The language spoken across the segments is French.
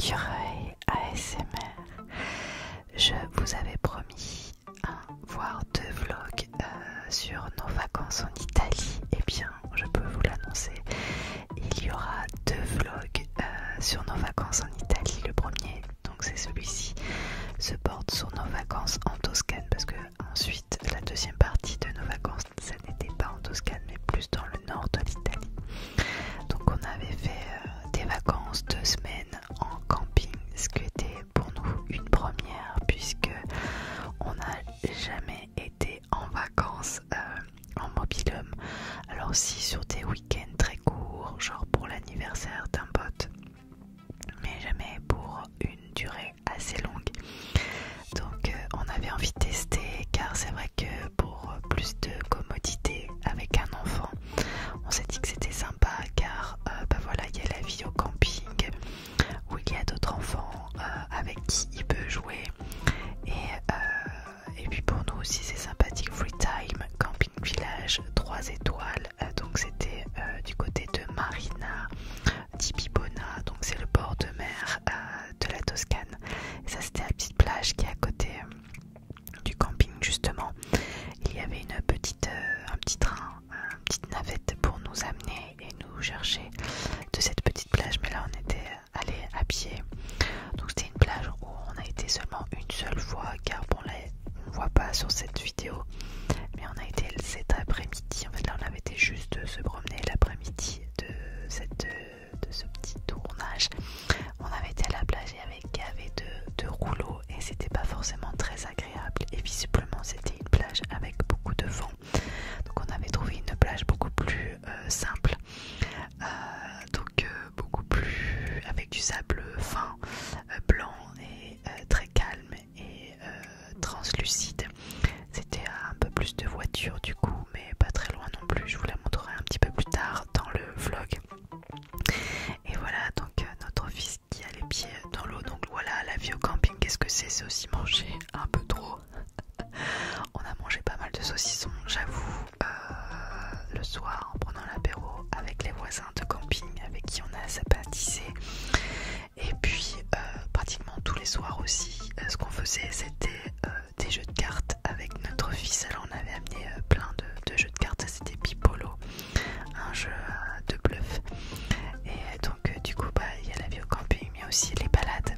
écureuil ASMR. Je vous avais promis voire 2 vlogs sur nos vacances en Italie. Et bien, je peux vous l'annoncer, il y aura 2 vlogs sur nos vacances en Italie. Le premier, donc c'est celui-ci, se porte sur nos vacances en Toscane, parce que ensuite la deuxième partie de nos vacances, ça n'était pas en Toscane mais plus dans le nord de l'Italie. Donc on avait fait des vacances 2 semaines en camping, ce qui était pour nous une première, puisque on n'a jamais été en vacances en mobil-home. Alors si sur des week-ends très courts, genre pour l'anniversaire d'un pote, mais jamais pour une durée assez longue. Donc on avait envie de tester, car c'est vrai que pour plus de commodité avec un enfant, on s'est dit que c'était sympa, car voilà, il y a la vie au camping où il y a d'autres enfants avec qui il peut jouer, et puis pour nous aussi c'est sympathique. Free time, camping village 3 étoiles, donc c'était du côté de Marina di Pipona, donc c'est le bord de mer de la Toscane. Et ça, c'était la petite plage qui est à côté du camping justement. Il y avait un petit train, une petite navette pour nous amener et nous chercher de cette petite plage, mais là on était allé à pied. Donc c'était une plage où on a été seulement une seule fois, car bon là on ne voit pas sur cette vidéo, mais on a été cet après-midi. En fait là on avait été juste se promener l'après-midi de ce petit tournage. On avait été à la plage et il y avait de rouleaux et c'était pas forcément très agréable, et visiblement c'était une plage avec beaucoup de vent. Donc on avait trouvé une plage beaucoup plus simple, donc beaucoup plus avec du sable fin, blanc et très calme et translucide. C'était un peu plus de voiture du coup, mais pas très loin non plus. Je vous la montrerai un petit peu plus tard dans le vlog. Et voilà, donc notre fils qui a les pieds dans l'eau. Donc voilà, la vie au camping, qu'est-ce que c'est? C'est aussi manger un peu trop. On a mangé pas mal de saucissons, j'avoue, le soir en prenant l'apéro avec les voisins de camping avec qui on a sympathisé. Et puis pratiquement tous les soirs aussi, ce qu'on faisait c'était des jeux de cartes avec notre fils. Alors on avait amené plein de jeux de cartes, ça c'était Pipolo, un jeu de bluff. Et donc du coup il y a la vie au camping mais aussi les balades.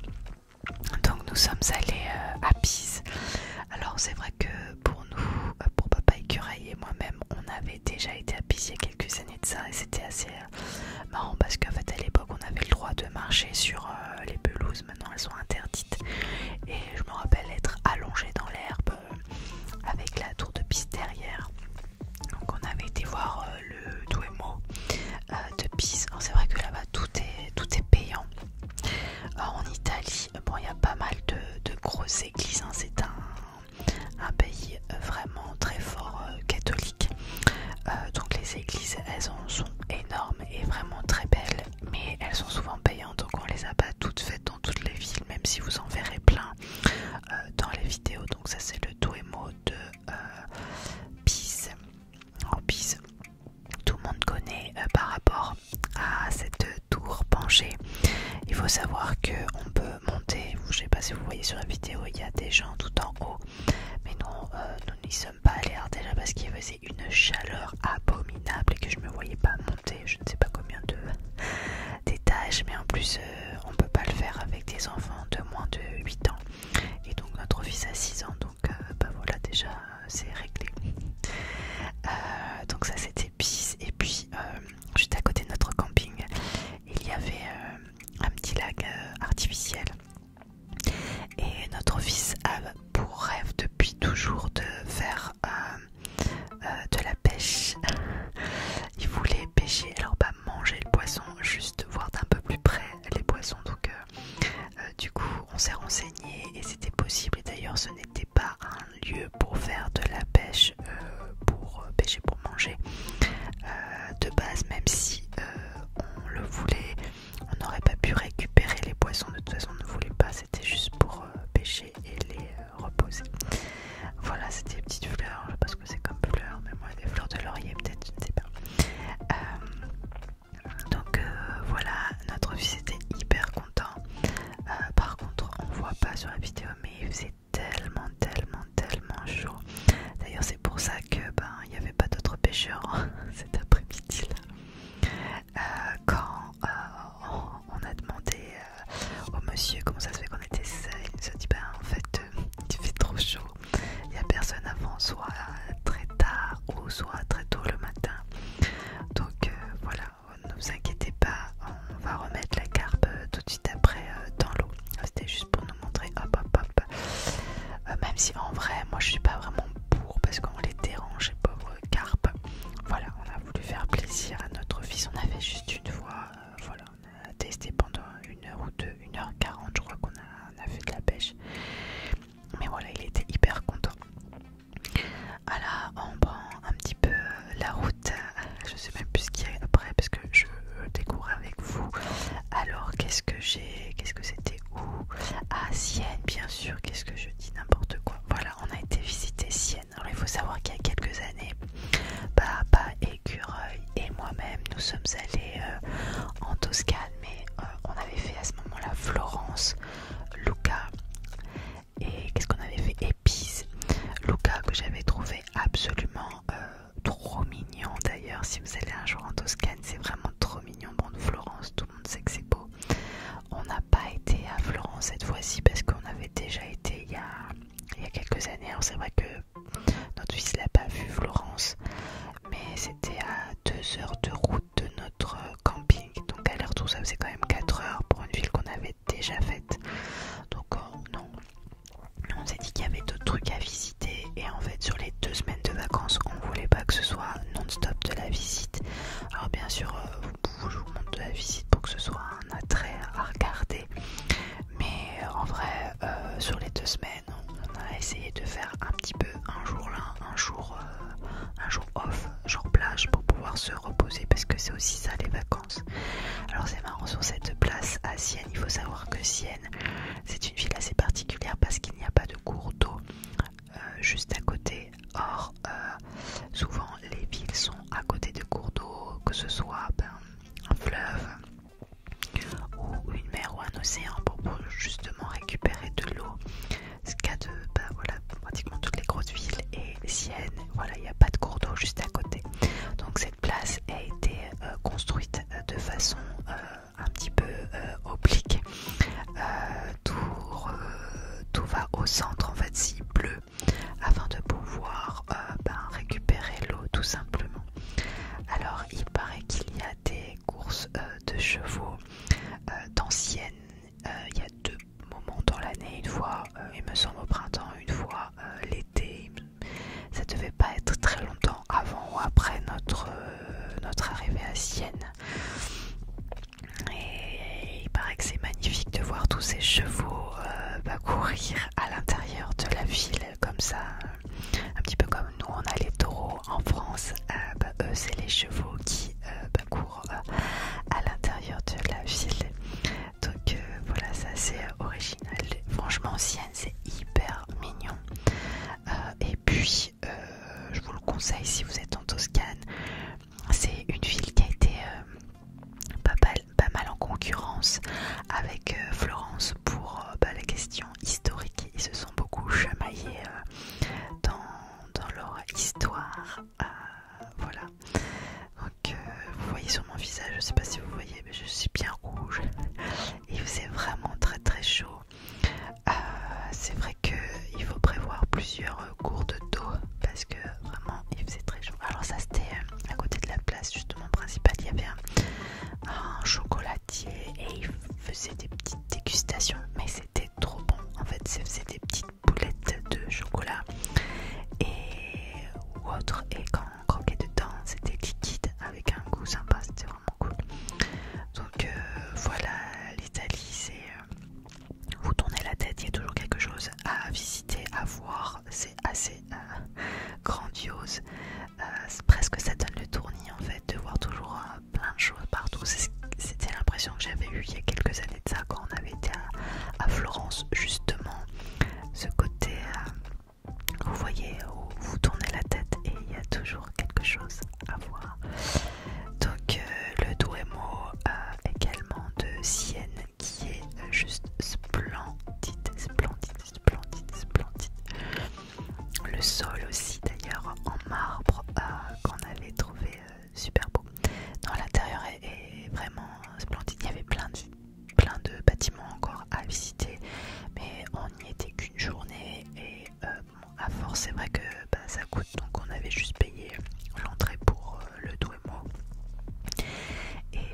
Donc nous sommes allés à Pise. Alors c'est vrai que pour nous, pour Papa Écureuil et moi-même, on avait déjà été à Pise il y a quelques années de ça, et c'était assez marrant parce qu'en fait à l'époque on avait le droit de marcher sur les pelouses. Maintenant elles sont interdites, et je me rappelle être allongée dans l'herbe avec la tour de Pise derrière. Donc on avait été voir le Duomo de Pise. Alors c'est vrai que là-bas tout est payant. En Italie, bon, il y a pas mal de grosses églises, hein. C'est un pays vraiment très fort catholique. Donc les églises, elles en sont énormes et vraiment très belles, mais elles sont souvent payantes, donc on les a pas toutes faites dans toutes les villes, même si vous en verrez plein dans les vidéos. Donc ça c'est le Duomo de Pise. En Pise, tout le monde connaît par rapport à cette tour penchée. Il faut savoir qu'on peut monter, je sais pas si vous voyez sur la vidéo, il y a des gens tout en haut, mais nous n'y sommes pas allés, déjà parce qu'il faisait une chaleur abominable et que je me voyais pas monter je ne sais pas combien d'étages, mais en plus on peut pas le faire avec des enfants de moins de 8 ans, et donc notre fils a 6 ans, donc voilà, déjà c'est réglé. Donc ça c'était Pise. Et puis juste à côté de notre camping il y avait un petit lac artificiel, et notre fils a pour rêve depuis toujours de faire de la pêche. Il voulait pêcher, alors pas manger le poisson, juste voir d'un peu plus près les poissons. Donc du coup on s'est renseigné et c'était possible, et d'ailleurs ce n'était pas un lieu pour faire de la pêche cet après-midi-là. Quand on a demandé au monsieur comment ça se fait qu'on était seul, il nous a dit en fait il fait trop chaud, il n'y a personne avant, soit très tard ou soit très tôt le matin. Donc voilà, ne vous inquiétez pas, on va remettre la carpe tout de suite après dans l'eau. C'était juste pour nous montrer hop. Même si en vrai moi je suis pas vraiment pour, parce qu'on les dérange les pauvres carpes. Voilà, on a voulu faire plaisir à notre fils, on a fait juste une fois, voilà, on a testé pendant 1 heure ou 2, 1h40 je crois qu'on a fait de la pêche. Mais voilà, il était hyper content. Voilà, on prend un petit peu la route, je sais même plus ce qu'il y a après parce que je découvre avec vous. Alors qu'est-ce que c'était où? Ah, Sienne, bien sûr, qu'est-ce que je dis, n'importe quoi. Voilà, on a été visiter Sienne. Alors il faut savoir qu'il y a quelques années, Papa, Écureuil et moi-même, nous sommes allés en Toscane, mais on avait fait à ce moment-là Florence, Lucca et qu'est-ce qu'on avait fait? Et Pise. Lucca que j'avais trouvé absolument trop mignon d'ailleurs. Si vous allez un jour en Toscane, c'est vraiment trop mignon. Bon, Florence, tout le monde sait que c'est beau. On n'a pas été à Florence cette fois-ci parce qu'on avait déjà été il y a quelques années. Alors c'est vrai que notre fils l'a pas vu Florence, mais c'était à 2 heures de route de notre camping. Donc aller-retour, ça faisait quand même 4 heures pour une ville qu'on avait déjà faite. Donc non, on s'est dit qu'il y avait d'autres trucs à visiter. Et en fait sur les 2 semaines de vacances, on voulait pas que ce soit non-stop de la visite. Alors bien sûr, je vous montre de la visite pour que ce soit un attrait à regarder. Mais en vrai, sur les 2 semaines, on a essayé de faire un petit peu un jour là, un jour off, genre plage, pour pouvoir se reposer parce que c'est aussi ça les vacances. Alors c'est marrant, sur cette place à Sienne, il faut savoir que Sienne, c'est une ville assez particulière parce qu'il n'y a pas de cours d'eau juste à côté. Or, souvent les villes sont à côté de cours d'eau, que ce soit un fleuve ou une mer ou un océan pour justement récupérer de l'eau. Ce cas de voilà, pratiquement toutes les grosses villes. Et Sienne, voilà, il n'y a pas de cours d'eau juste à côté. Donc cette place a été construite de façon un petit peu oblique. Tout va au centre en fait s'il pleut, afin de pouvoir récupérer l'eau tout simplement. Alors il paraît qu'il y a des courses de chevaux dans Sienne. Il y a 2 moments dans l'année, une fois il me semble au printemps, une fois l'été. Ça devait pas être très longtemps avant ou après notre arrivée à Sienne. Et il paraît que c'est magnifique de voir tous ces chevaux courir à l'intérieur de la ville comme ça, un petit peu comme nous on a les taureaux en France. Eux c'est les chevaux qui courent à l'intérieur de la ville. Donc voilà, c'est assez original. Franchement Sienne c'est hyper mignon. Et puis je vous le conseille si vous êtes en Toscane. C'est une ville qui a été pas mal en concurrence avec Florence pour la question historique. Ils se sont beaucoup chamaillés dans leur histoire. Voilà. Donc vous voyez sur mon visage, je sais pas si vous voyez, mais je suis bien rouge. Il faisait vraiment très très chaud. C'est vrai qu'il faut prévoir plusieurs gourdes d'eau parce que vraiment il faisait très chaud. Alors ça c'était à côté de la place justement principale, il y avait un chocolatier et il faisait des petites dégustations, mais c'était trop bon. En fait, ça faisait des petites boulettes de chocolat ou autre, et quand on croquait dedans, c'était liquide avec un goût sympa, c'était vraiment cool.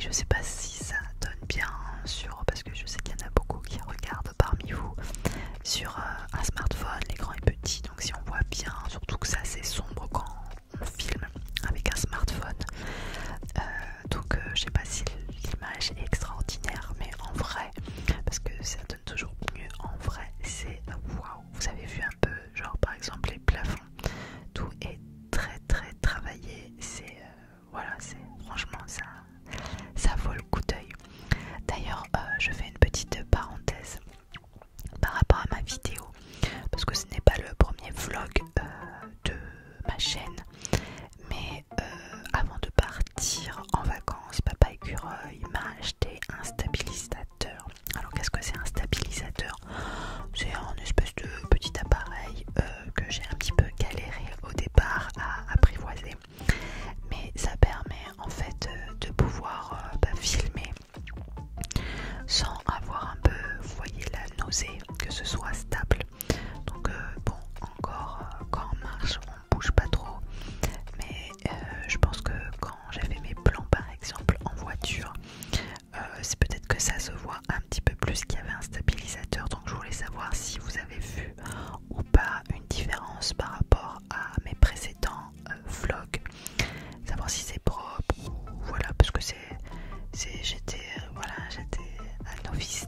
je sais pas si ça donne bien parce que je sais qu'il y en a beaucoup qui regardent parmi vous sur un smartphone, l'écran est petit, donc si on voit bien, surtout que c'est assez sombre quand on filme avec un smartphone, je sais pas si l'image est extraordinaire, mais en vrai, parce que ça donne toujours mieux en vrai, c'est waouh. Vous avez vu un peu, genre par exemple les plafonds, tout est très très travaillé, c'est voilà, c'est franchement ça vaut le coup d'œil. D'ailleurs, je fais une petite parenthèse par rapport à ma vidéo, parce que ce n'est pas le premier vlog de ma chaîne, mais avant de partir en vacances, Papa Écureuil m'a acheté un stabilisateur. Alors qu'est-ce que c'est un stabilisateur? C'est un espèce de petit appareil que j'ai un petit peu galéré au départ à apprivoiser, mais ça permet en fait de pouvoir filmer sans avoir un peu, vous voyez, la nausée, que ce soit stable. Donc bon, encore quand on marche, on bouge pas trop, mais je pense que quand j'avais mes plans par exemple en voiture, c'est peut-être que ça se voit un petit peu plus qu'il y avait un stabilisateur. Donc je voulais savoir si vous avez vu ou pas une différence par rapport à mes précédents vlogs, savoir si c'est propre ou voilà, parce que j'étais un novice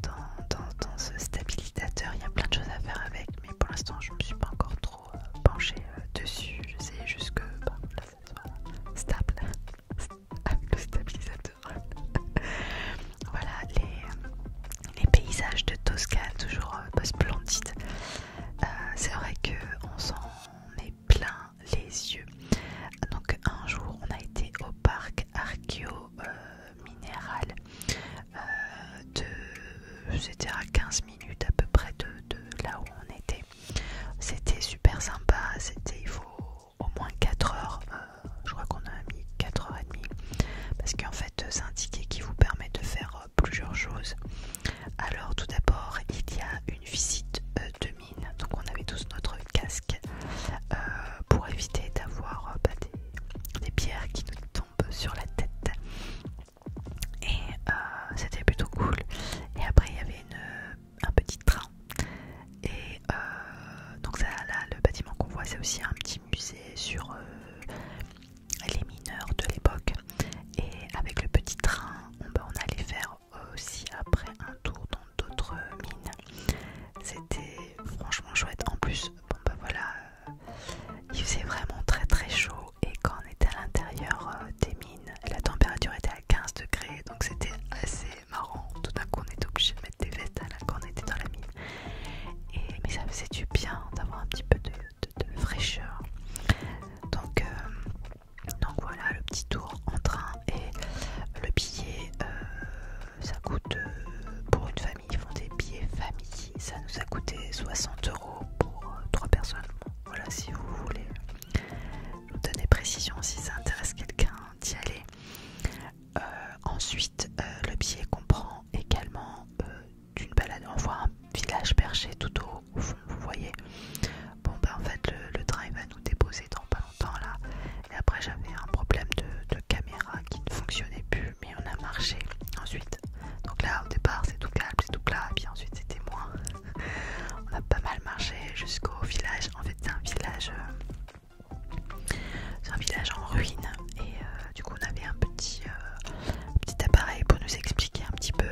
dans ce stabilisateur. Il y a plein de choses à faire avec, mais pour l'instant je me suis pas encore trop penchée dessus. J'essaie juste que là, ça soit stable avec le stabilisateur. Voilà, les paysages de Toscane, toujours pas splendides. C'est vrai qu'on s'en met plein les yeux. Donc un jour on a été au parc archéo minéral, c'était à 15 minutes à peu près de là où on était. C'était super sympa, il faut au moins 4 heures, je crois qu'on a mis 4h30, parce qu'en fait c'est un ticket qui vous permet de faire plusieurs choses. Alors tout d'abord il y a une visite de mine, donc on avait tous notre casque pour éviter d'avoir des pierres qui nous tombent sur la tête, et c'était plutôt cool. Et après il y avait un petit train, et donc ça, là, le bâtiment qu'on voit, c'est aussi un petit musée sur les mineurs de l'époque. Et avec le petit train, on allait faire aussi après un tour dans d'autres mines. C'était franchement chouette. En plus, voilà, il faisait vraiment très très chaud, et quand on était à l'intérieur des mines, la température était à 15 degrés, donc c'était assez marrant. Tout d'un coup on était obligé de mettre des vestes quand on était dans la mine, mais ça faisait du bien d'avoir un petit peu de fraîcheur. Donc voilà, le petit tour en train, et le billet ça coûte pour une famille, ils font des billets famille, ça nous a coûté 60 € pour 3 personnes. Bon, voilà, si vous voulez nous donner précision, si ça intéresse quelqu'un d'y aller. Ensuite le billet comprend également d'une balade. On voit un village perché tout au fond, vous voyez. Bon en fait le train il va nous déposer dans pas longtemps là, et après j'avais un problème de caméra qui ne fonctionnait plus, mais on a marché ensuite. Donc là au départ c'est tout calme, c'est tout plat, puis ensuite c'était moins. On a pas mal marché jusqu'au village. En fait c'est un village en ruine, et du coup on avait un petit appareil pour nous expliquer un petit peu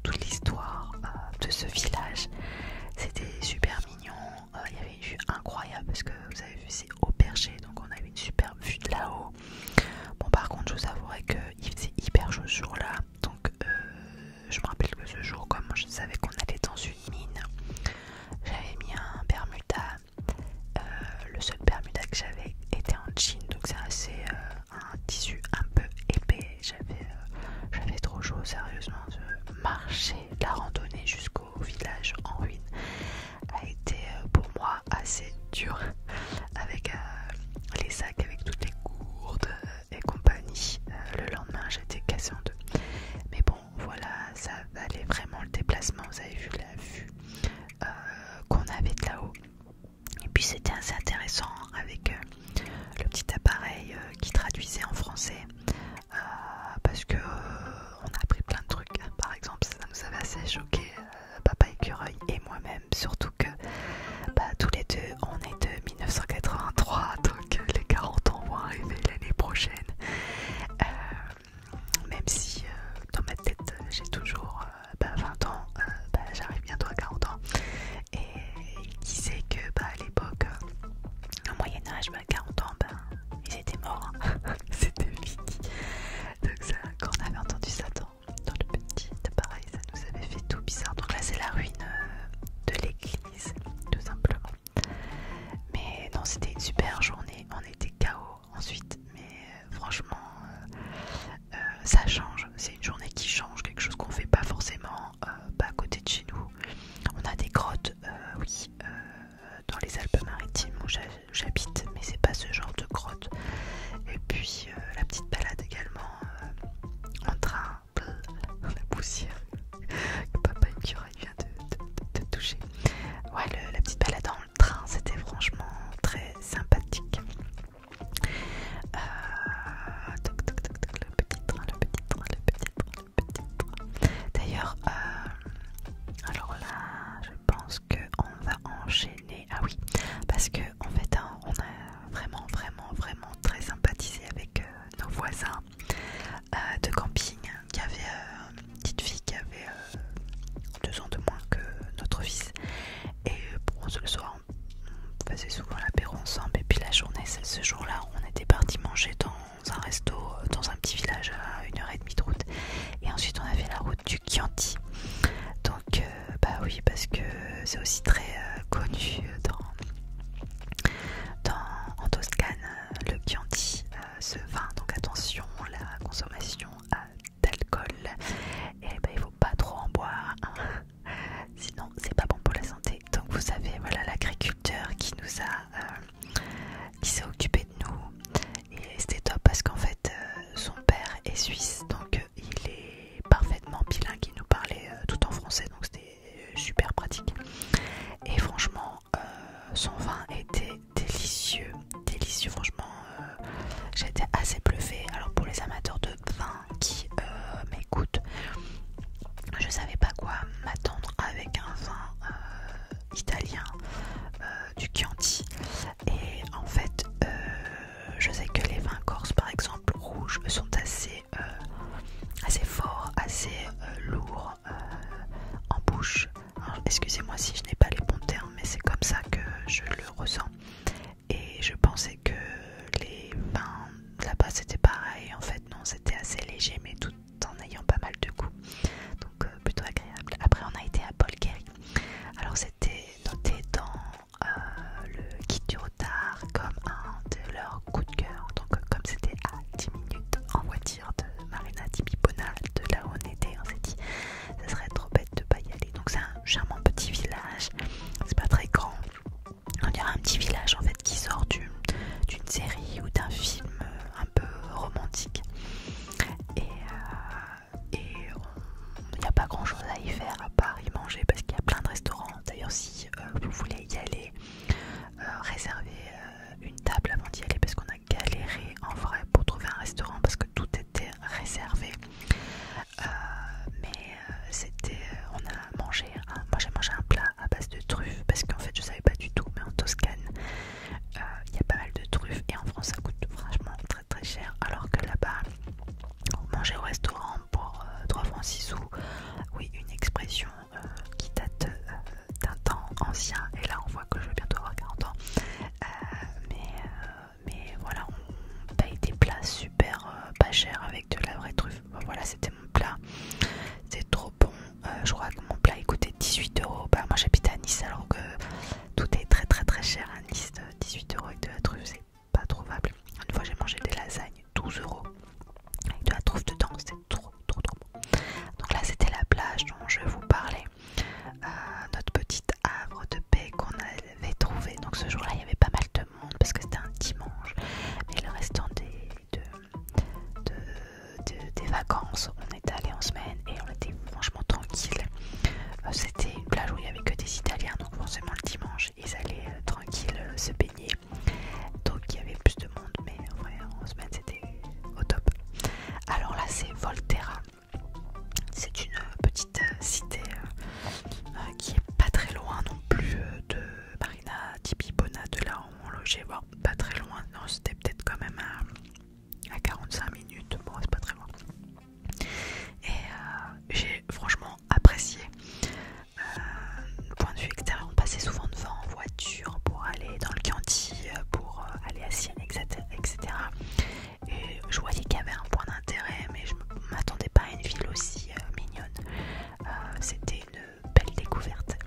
toute l'histoire de ce village. C'était super mignon, il y avait une vue incroyable, parce que vous avez vu c'est au perché, donc on avait une super vue de là-haut. Bon par contre je vous avouerai qu'il faisait hyper chaud ce jour là, donc je me rappelle que ce jour, comme je savais qu'on allait dans une mine, j'avais mis un Bermuda. Le seul Bermuda que j'avais était en jean, donc c'est assez un tissu un peu épais. J'avais trop chaud, sérieusement. Marcher, la randonnée jusqu'au village en ruine a été pour moi assez dur, avec les sacs avec toutes les gourdes et compagnie. Le lendemain j'étais cassée en deux, mais bon voilà, ça valait vraiment le déplacement. Vous avez vu la vue qu'on avait de là-haut, et puis c'était assez intéressant avec le petit appareil qui traduisait en français j'étais assez bluffée. Alors pour les amateurs de vin qui m'écoutent, je savais pas quoi m'attendre avec un vin italien, du Chianti. Et en fait, je sais que les vins corses, par exemple rouges, sont assez forts, assez lourds en bouche. Excusez-moi si je n'ai pas les bons termes, mais c'est comme ça que je le ressens. Et je pensais que les vins là-bas c'était pareil. En fait, non, c'était assez léger, mais tout en ayant pas mal de goût. Donc plutôt agréable. Après, on a été à Bolgheri. Alors, c'était noté dans le guide du retard comme un de leurs coups de cœur. Donc, comme c'était à 10 minutes en voiture de Marina di Pipona, de là où on était, on s'est dit ça serait trop bête de pas y aller. Donc, c'est un charmant petit village. C'est pas très grand. On dirait un petit village en fait qui sort d'une série ou d'un film un peu romantique. Et il n'y a pas grand chose à y faire à part y manger parce qu'il y a plein de restaurants. D'ailleurs, si vous voulez y aller, réservez une table avant d'y aller parce qu'on a galéré en vrai pour trouver un restaurant parce que tout était réservé. Mais on a mangé, moi j'ai mangé un plat à base de truffes parce qu'en fait je savais pas du tout, mais en Toscane il y a pas mal de truffes et en France ça coûte franchement très très cher, alors que là-bas manger au restaurant pour 3 francs 6 sous, oui, une expression qui date d'un temps ancien, et là on voit que je vais bientôt avoir 40 ans, mais voilà, on paye des plats super pas chers avec de la vraie truffe. Bon, voilà, c'était mon plat, c'est trop bon. Je crois que mon plat il coûtait 18 euros. Bah, moi j'habite à Nice alors que tout est très très très cher à Nice. 18 euros avec de la truffe, c'est pas trouvable. Une fois j'ai mangé des lasagnes 12 euros avec de la truffe dedans, c'était trop bon. Donc là c'était la plage dont je vous parlais, notre petite havre de paix qu'on avait trouvé. Donc ce jour là il y avait pas mal de monde parce que c'était un dimanche, mais le restant des vacances on était allé en semaine et on était franchement tranquille. C'était une plage où il n'y avait que des Italiens, donc forcément le dimanche ils allaient tranquille se baigner, donc il y avait plus de monde, mais en vrai en semaine c'était au top. Alors là c'est Volterra, c'est une petite cité qui est pas très loin non plus de Marina di Pipona, de là où on logeait. Bon, pas très loin, non, c'était peut-être quand même à 45 minutes, bon c'est pas très loin. Et j'ai franchement apprécié. Point de vue extérieur, on passait souvent devant en voiture pour aller dans le Chianti, pour aller à Sienne, etc. Et je voyais qu'il y avait un point d'intérêt, mais je ne m'attendais pas à une ville aussi mignonne. C'était une belle découverte.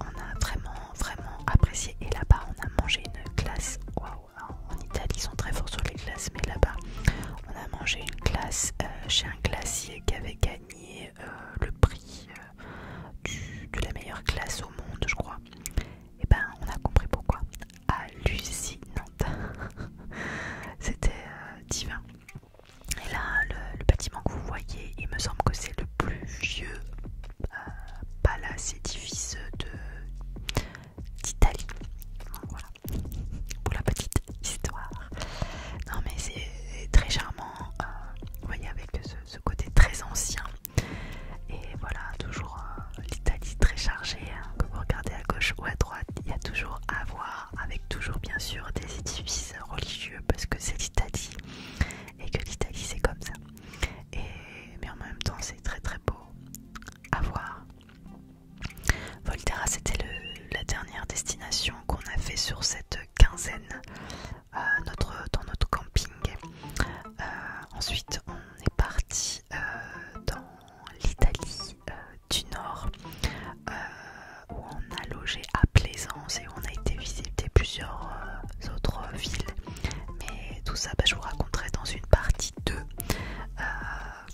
On a vraiment apprécié. Et là-bas, on a mangé une glace. Waouh! En Italie, ils sont très forts sur les glaces, mais là-bas, on a mangé une glace chez un glacier qui avait gagné le prix de la meilleure glace au monde, je crois. Et ben, on a compris pourquoi. Hallucinante. C'était divin. Et là, le bâtiment que vous voyez, il me semble que c'est le plus vieux palace, édifice d'Italie. Voilà, pour la petite histoire. Non mais c'est très charmant, vous voyez, avec ce côté très ancien. Et voilà, toujours l'Italie très chargée, hein. Quand vous regardez à gauche ou à droite, il y a toujours à voir, avec toujours bien sûr des édifices religieux, parce que c'est l'Italie, et que l'Italie c'est comme ça. Mais en même temps c'est très très beau à voir. Volterra, c'était la dernière destination qu'on a fait sur cette quinzaine dans notre camping. Ensuite on est parti dans l'Italie du Nord, où on a logé à Plaisance et on a été visiter plusieurs autres villes. Mais tout ça, je vous raconterai dans une partie 2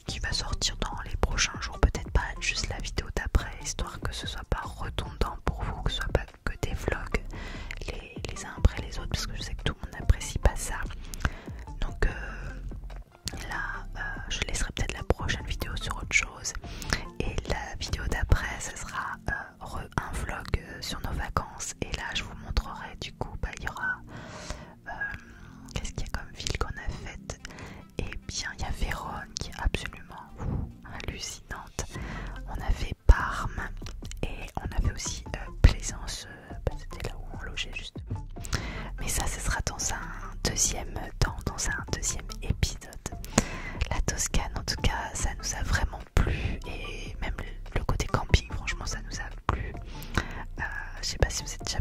qui va sortir dans les prochains jours, peut-être pas juste la vidéo d'après, histoire que ce soit pas redondant pour vous, que ce soit pas que des vlogs les uns après les autres, parce que je sais que tout le monde n'apprécie pas ça. Donc là je laisserai peut-être la prochaine vidéo sur autre chose, et la vidéo d'après ce sera un vlog sur nos vacances, et là je vous montrerai du coup, il y aura qu'est-ce qu'il y a comme ville qu'on a dans un deuxième épisode. La Toscane, en tout cas, ça nous a vraiment plu, et même le côté camping, franchement, ça nous a plu. Je sais pas si vous êtes déjà